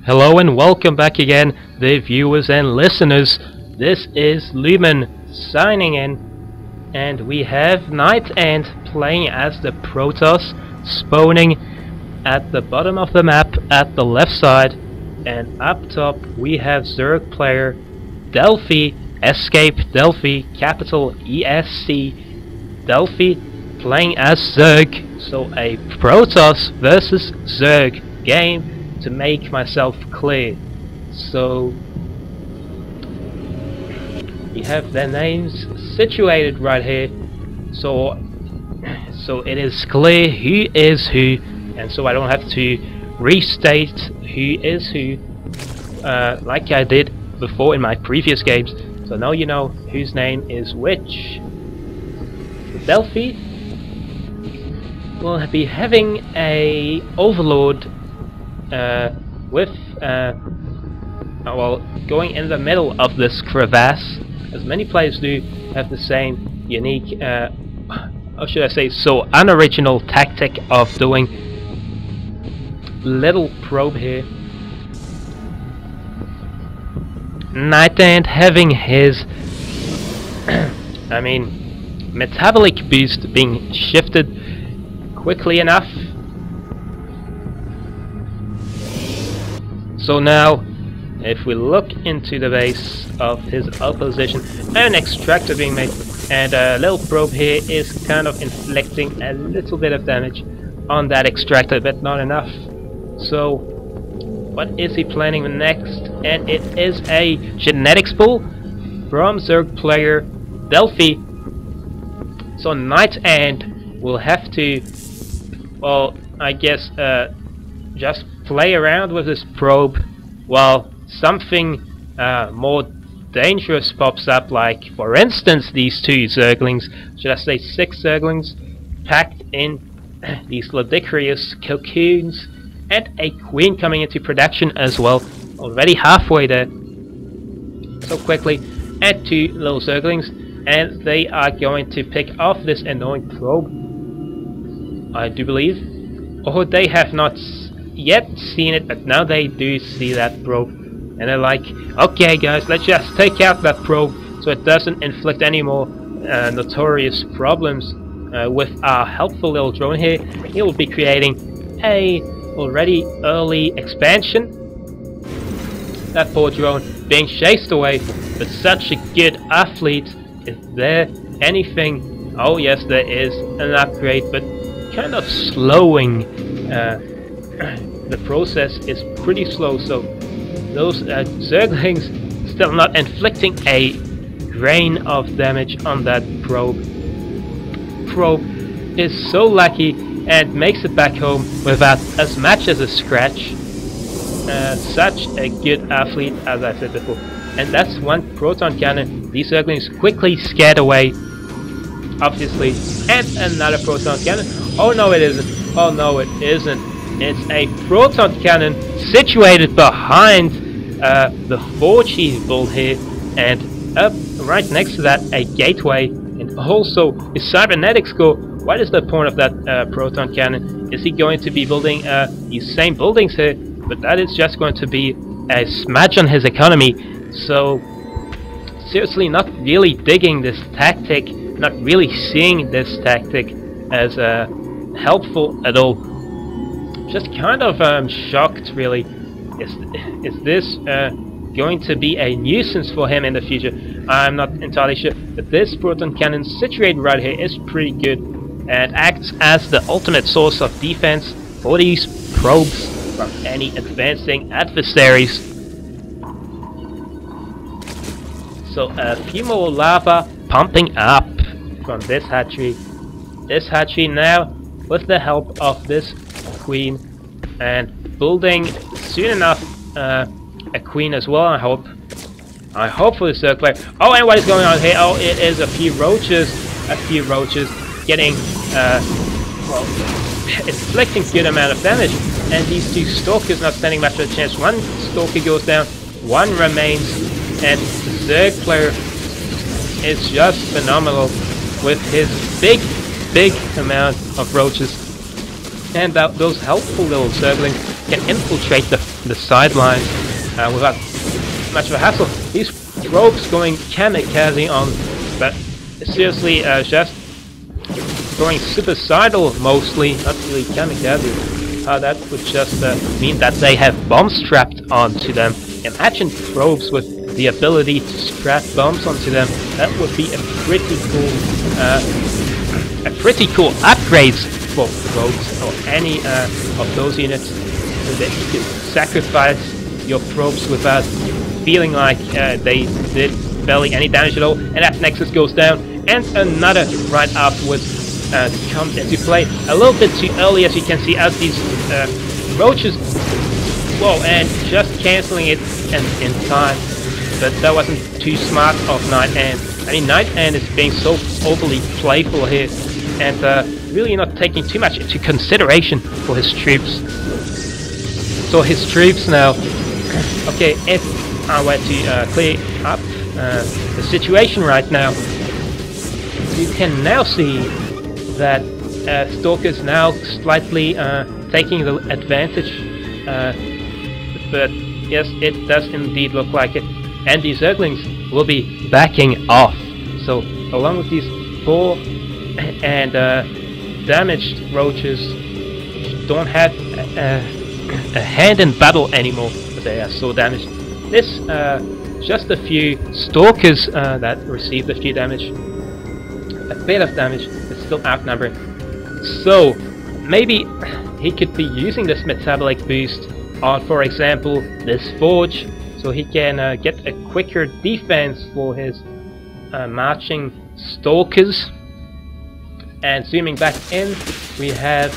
Hello and welcome back again, the viewers and listeners. This is Lumen signing in, and we have NightEnd playing as the Protoss, spawning at the bottom of the map at the left side, and up top we have Zerg player Delphi, ESCDelphi, capital ESCDelphi, playing as Zerg. So a Protoss versus Zerg game, to make myself clear. So we have their names situated right here, so it is clear who is who, and so I don't have to restate who is who like I did before in my previous games. So now you know whose name is which. Delphi will be having a overlord going in the middle of this crevasse, as many players do have the same unique, how should I say, so unoriginal tactic of doing little probe here. NightEnd having his metabolic boost being shifted quickly enough. So now, if we look into the base of his opposition, an extractor being made, and a little probe here is kind of inflicting a little bit of damage on that extractor, but not enough. So, what is he planning next? And it is a genetics pull from Zerg player Delphi. So NightEnd will have to, well, I guess, just play around with this probe while something more dangerous pops up, like for instance these two Zerglings, should I say 6 Zerglings, packed in these ludicrous cocoons, and a queen coming into production as well, already halfway there, so quickly, and 2 little Zerglings, and they are going to pick off this annoying probe, I do believe, or they have not yet seen it, but now they do see that probe, and they're like, okay guys, let's just take out that probe so it doesn't inflict any more notorious problems with our helpful little drone here. He will be creating a already early expansion. That poor drone being chased away, but such a good athlete. Is there anything? Oh yes, there is an upgrade, but kind of slowing the process is pretty slow, so those Zerglings still not inflicting a grain of damage on that probe. Probe is so lucky and makes it back home without as much as a scratch. Such a good athlete, as I said before. And that's one proton cannon. These Zerglings quickly scared away, obviously. And another proton cannon. Oh no it isn't. Oh no it isn't. It's a proton cannon situated behind the 4G build here, and up right next to that a gateway, and also a cybernetics core. What is the point of that proton cannon? Is he going to be building these same buildings here? But that is just going to be a smudge on his economy. So seriously, not really digging this tactic, not really seeing this tactic as helpful at all. Just kind of shocked, really. Is this going to be a nuisance for him in the future? I'm not entirely sure, but this proton cannon situated right here is pretty good and acts as the ultimate source of defense for these probes from any advancing adversaries. So a few more lava pumping up from this hatchery. This hatchery now, with the help of this queen, and building soon enough a queen as well. I hope for the Zerg player. Oh, and what is going on here? Oh, it is a few roaches getting well, inflicting good amount of damage, and these 2 stalkers not standing much of a chance. One stalker goes down, one remains, and the Zerg player is just phenomenal with his big amount of roaches. And those helpful little Zerglings can infiltrate the sidelines without much of a hassle. These probes going kamikaze on, but seriously, just going suicidal mostly, not really kamikaze. That would just mean that they have bombs strapped onto them. Imagine probes with the ability to strap bombs onto them. That would be a pretty cool upgrade for probes or any of those units, so that you could sacrifice your probes without feeling like they did barely any damage at all. And that Nexus goes down, and another right afterwards comes into play a little bit too early, as you can see, as these roaches, whoa, and just cancelling it in time. But that wasn't too smart of NightEnd. I mean, NightEnd is being so overly playful here, and really not taking too much into consideration for his troops. So his troops now, okay, if I were to clear up the situation right now, you can now see that Stalker's now slightly taking the advantage, but yes, it does indeed look like it, and the Zerglings will be backing off. So along with these poor and damaged roaches, don't have a hand in battle anymore, but they are so damaged. This just a few Stalkers that received a few damage, a bit of damage, but still outnumbering. So maybe he could be using this metabolic boost on, for example, this forge, so he can get a quicker defense for his marching Stalkers. And zooming back in, we have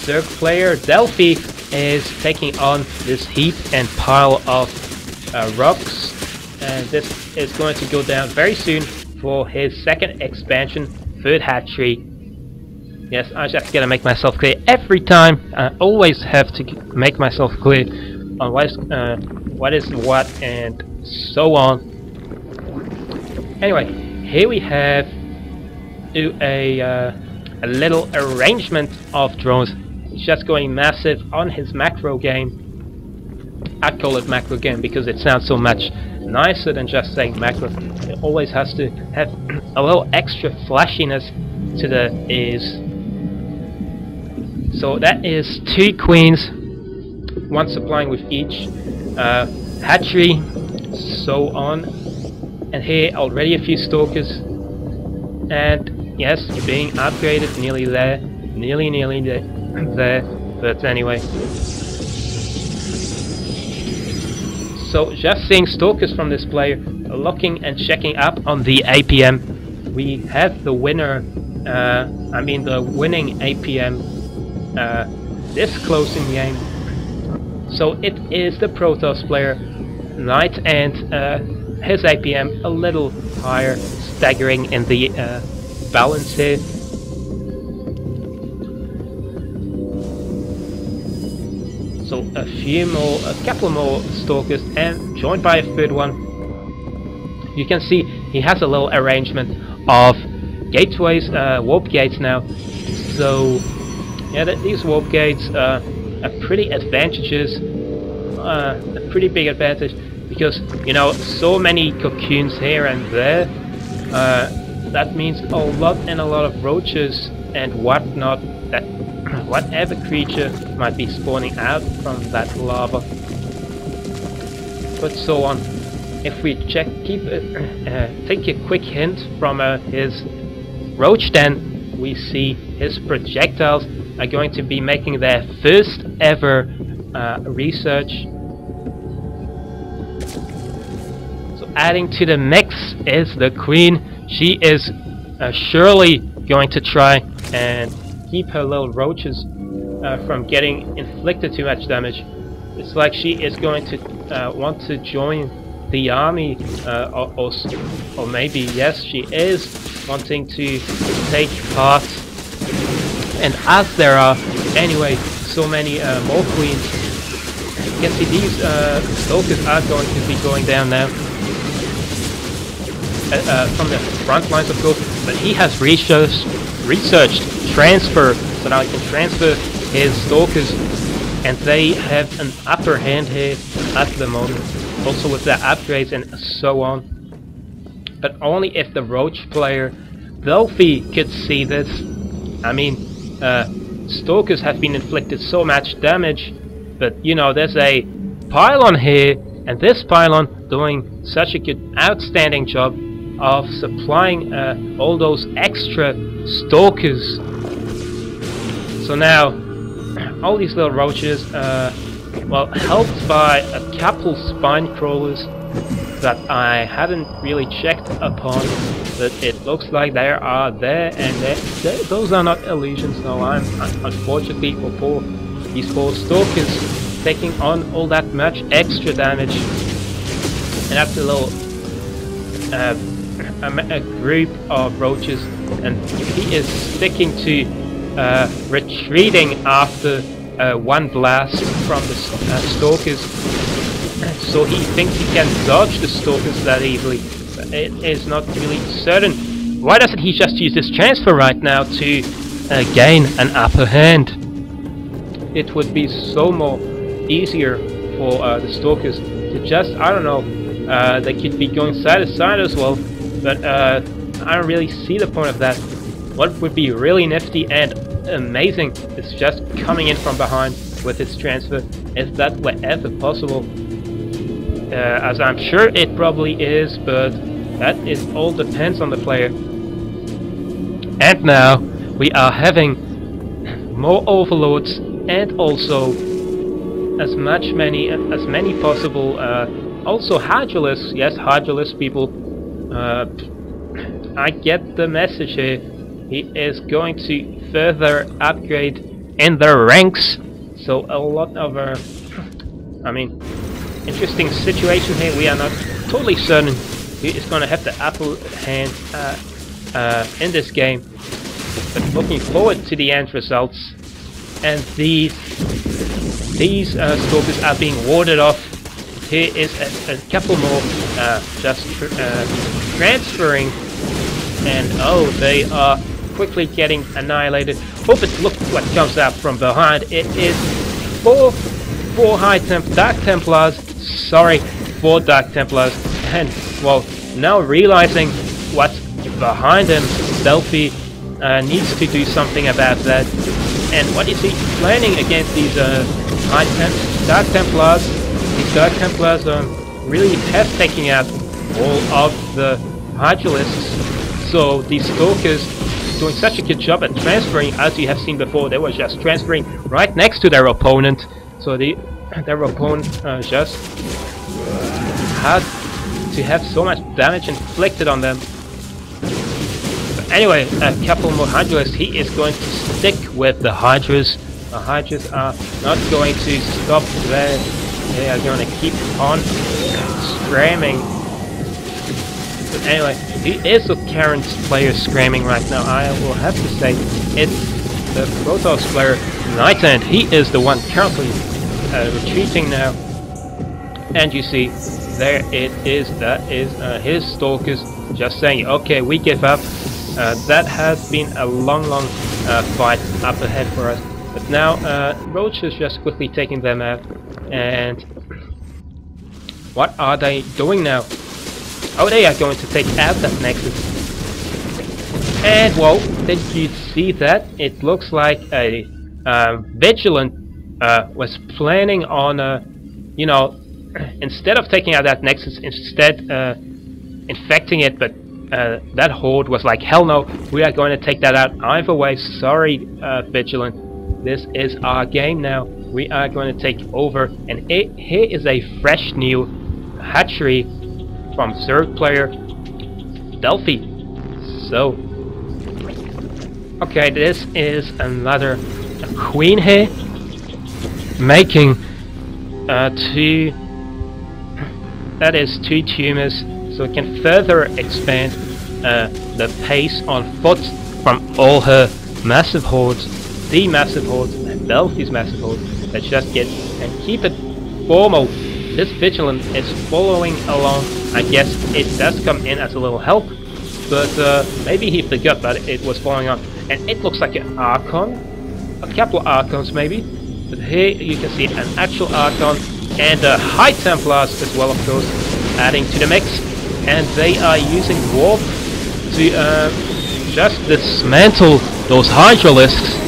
Zerg player Delphi is taking on this heap and pile of rocks, and this is going to go down very soon for his second expansion, third hatchery. Yes, I just gotta make myself clear every time. I always have to make myself clear on what is what and so on. Anyway, here we have a little arrangement of drones. It's just going massive on his macro game. I call it macro game because it sounds so much nicer than just saying macro. It always has to have a little extra flashiness to the ears. So that is 2 queens, 1 supplying with each hatchery, so on. And here already a few Stalkers, and yes, being upgraded, nearly there, nearly there, but anyway. So just seeing Stalkers from this player, looking and checking up on the APM. We have the winner, the winning APM this close in game. So it is the Protoss player, NightEnd, his APM a little higher, staggering in the balance here. So a couple more Stalkers, and joined by a third one. You can see he has a little arrangement of gateways, warp gates now. So yeah, these warp gates are pretty advantageous, a pretty big advantage, because you know, so many cocoons here and there. That means a lot of roaches and whatnot, that whatever creature might be spawning out from that lava. But so on. If we take a quick hint from his roach den, we see his projectiles are going to be making their first ever research. So adding to the mix is the queen. She is surely going to try and keep her little roaches from getting inflicted too much damage. It's like she is going to want to join the army, or maybe, yes, she is wanting to take part. And as there are anyway so many more queens, you can see these Stalkers are going to be going down now from the front lines, of course, but he has researched transfer, so now he can transfer his Stalkers and they have an upper hand here at the moment, also with their upgrades and so on. But only if the Roach player Delphi could see this. I mean, Stalkers have been inflicted so much damage, but you know, there's a pylon here, and this pylon doing such a good, outstanding job of supplying all those extra Stalkers. So now, all these little roaches, well, helped by a couple spine crawlers that I haven't really checked upon, but it looks like they are there, and those are not illusions. No, I'm unfortunately for these 4 Stalkers taking on all that much extra damage, and that's a little a group of roaches, and he is sticking to retreating after one blast from the Stalkers. So he thinks he can dodge the Stalkers that easily. It is not really certain. Why doesn't he just use this transfer right now to gain an upper hand? It would be so more easier for the Stalkers to just, I don't know, they could be going side to side as well, but I don't really see the point of that. What would be really nifty and amazing is just coming in from behind with its transfer, if that were ever possible. As I'm sure it probably is, but that is all depends on the player. And now we are having more overlords, and also as many possible also Hydralisks. Yes, Hydralisk people. I get the message here. He is going to further upgrade in the ranks, so a lot of I mean, interesting situation here. We are not totally certain who is going to have the upper hand in this game, but looking forward to the end results. And these Stalkers are being warded off. Here is a couple more just transferring, and oh, they are quickly getting annihilated. Oh, but look what comes out from behind. It is four Dark Templars. Sorry, 4 Dark Templars. And well, now realizing what's behind him, Delphi needs to do something about that. And what is he planning against these Dark Templars? These Dark Templars really have taken out all of the Hydralisks. So these Stalkers doing such a good job at transferring, as you have seen before. They were just transferring right next to their opponent. So their opponent just had to have so much damage inflicted on them. But anyway, a couple more Hydras. He is going to stick with the Hydras. The Hydras are not going to stop there. They are going to keep on scramming. But anyway, he is the current player scramming right now. I will have to say it's the Protoss player NightEnd. He is the one currently retreating now. And you see, there it is. That is his Stalkers just saying, okay, we give up. That has been a long fight up ahead for us. But now Roach is just quickly taking them out. And what are they doing now? Oh, they are going to take out that Nexus. And well, did you see that? It looks like a Vigilant was planning on, you know, instead of taking out that Nexus, instead infecting it, but that Horde was like, hell no, we are going to take that out either way. Sorry, Vigilant, this is our game now. We are going to take over, and here is a fresh new hatchery from Zerg player Delphi. So, okay, this is another queen here, making two tumors, so it can further expand the pace on foot from all her massive hordes, the massive hordes, and Delphi's massive hordes. Let's just get and keep it formal. This Vigilant is following along. I guess it does come in as a little help, but maybe he forgot that it was following on. And it looks like an Archon, a couple of Archons maybe. But here you can see an actual Archon and High Templars as well, of course, adding to the mix. And they are using Warp to just dismantle those Hydralisks.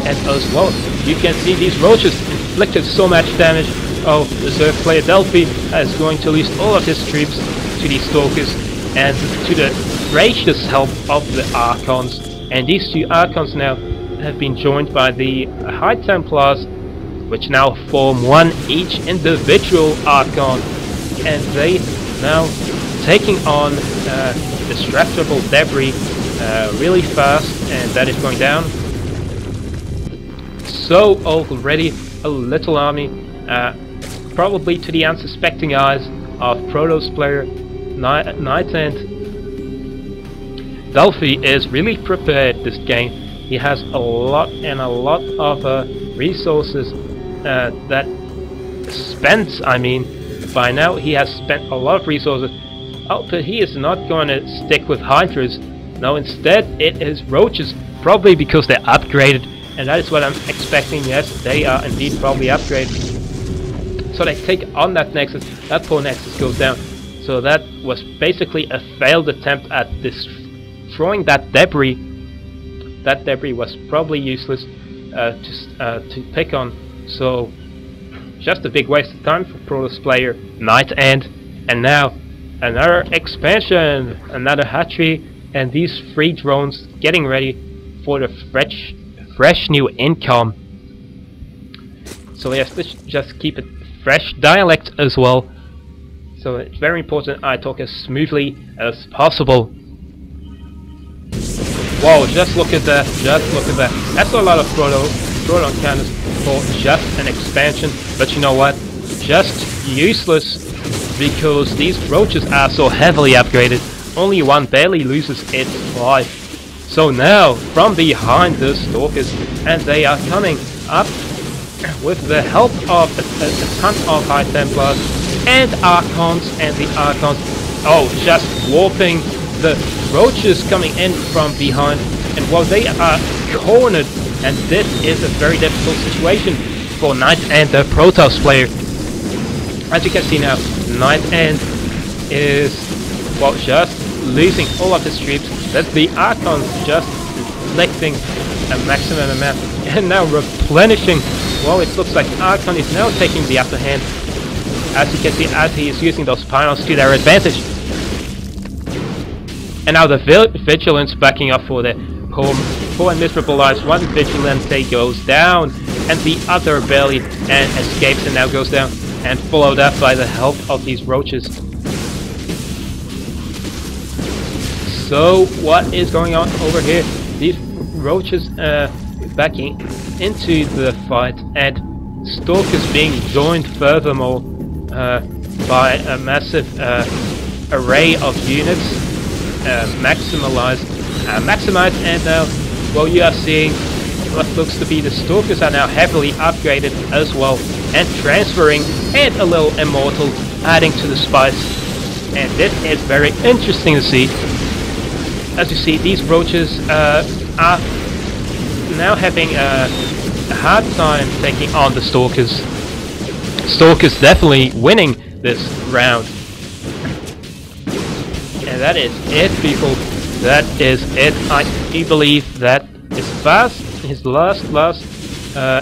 And as well, you can see these roaches inflicted so much damage. Oh, the Zerg player Delphi is going to lose all of his troops to these Stalkers and to the gracious help of the Archons. And these two Archons now have been joined by the High Templars, which now form one each individual Archon. And they now taking on destructible debris really fast, and that is going down. So already a little army, probably to the unsuspecting eyes of Protoss player NightEnd. Delphi is really prepared this game. He has a lot of resources that spent. I mean, by now he has spent a lot of resources. Oh, but he is not going to stick with Hydras. No, instead it is Roaches, probably because they're upgraded, and that is what I'm expecting. Yes, they are indeed probably upgraded. So they take on that Nexus. That poor Nexus goes down. So that was basically a failed attempt at destroying that debris. That debris was probably useless to pick on. So just a big waste of time for Protoss player NightEnd. And now another expansion, another hatchery, and these 3 drones getting ready for the fresh new income. So we have to just keep it fresh dialect as well. So it's very important I talk as smoothly as possible. Whoa, just look at that, just look at that. That's a lot of proton cannons for just an expansion, but you know what? Just useless, because these roaches are so heavily upgraded. Only one barely loses its life. So now, from behind the Stalkers, and they are coming up with the help of a ton of High Templars and Archons, and the Archons, oh, just warping the roaches coming in from behind. And while they are cornered, and this is a very difficult situation for NightEnd, the Protoss player. As you can see now, NightEnd is, well, just losing all of his troops. That's the Archons just inflicting a maximum amount, and now replenishing. Well, it looks like Archon is now taking the upper hand, as you can see, as he is using those pylons to their advantage. And now the Vigilance backing up for the poor and miserable lives. One Vigilante goes down, and the other barely escapes and now goes down, and followed up by the help of these roaches. So what is going on over here? These roaches backing into the fight, and Stalkers being joined furthermore by a massive array of units, maximized, and now, well, you are seeing what looks to be the Stalkers are now heavily upgraded as well, and transferring, and a little Immortal adding to the spice. And this is very interesting to see. As you see, these roaches are now having a hard time taking on the Stalkers. Stalkers definitely winning this round. And that is it, people. That is it. I do believe that his last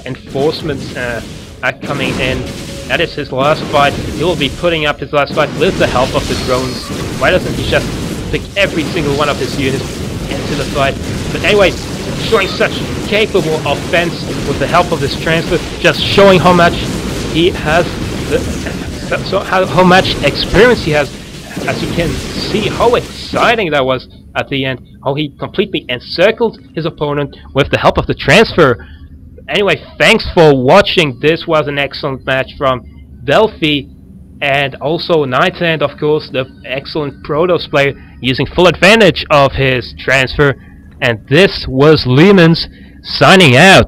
enforcements are coming in. That is his last fight. He will be putting up his last fight with the help of the drones. Why doesn't he just pick every single one of his units into the fight? But anyway, showing such capable offense with the help of this transfer, just showing how much he has, how much experience he has. As you can see, how exciting that was at the end, how he completely encircled his opponent with the help of the transfer. Anyway, thanks for watching. This was an excellent match from Delphi, and also NightEnd, of course, the excellent Protoss player, using full advantage of his transfer. And this was Lumen's signing out.